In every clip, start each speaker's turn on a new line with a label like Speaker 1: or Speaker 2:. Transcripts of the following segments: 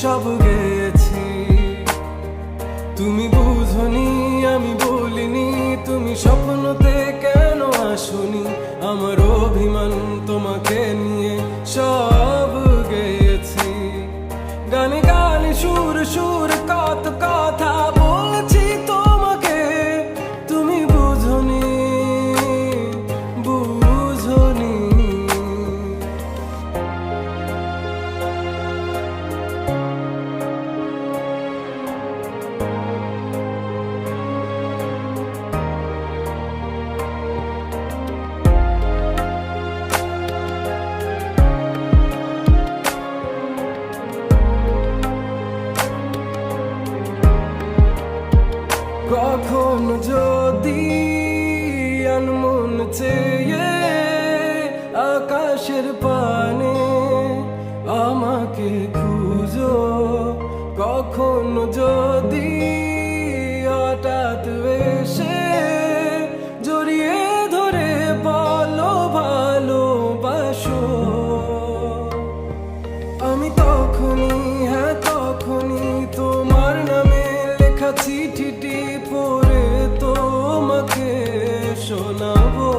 Speaker 1: সব গেয়েছি। তুমি বুঝনি আমি বলিনি, তুমি স্বপ্নতে কেন আসনি, আমার অভিমান তোমাকে নিয়ে সব গেয়েছি। গানে গানে সুর সুর কত কথা বলছি তোমাকে, তুমি বুঝনি বুঝনি। কখন যদি আনমন চেয়ে আকাশের পানে আমাকে খুঁজো, কখন যদি হঠাৎ এসে জড়িয়ে ধরে বলো ভালোবাসো, আমি তখনই হ্যাঁ তখনই তোমার নামে লেখা চিঠিটি পড়ে তোমাকে শোনাবো।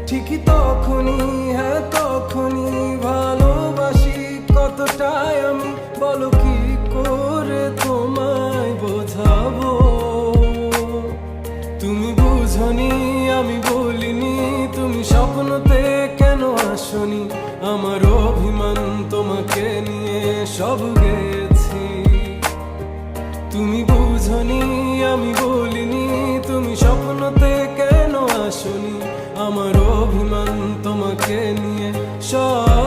Speaker 1: ঠিকই তখনই হ্যাঁ তখনই ভালোবাসি কতটাই আমি, বলো কি করে তোমায় বোঝাবো। তুমি বুঝনি আমি বলিনি, তুমি স্বপ্নতে কেন আসনি, আমার অভিমান তোমাকে নিয়ে সব গেছি। তুমি বুঝনি আমি বলিনি, তুমি স্বপ্নতে কেন আসনি, আমার অভিমান তোমাকে নিয়ে সব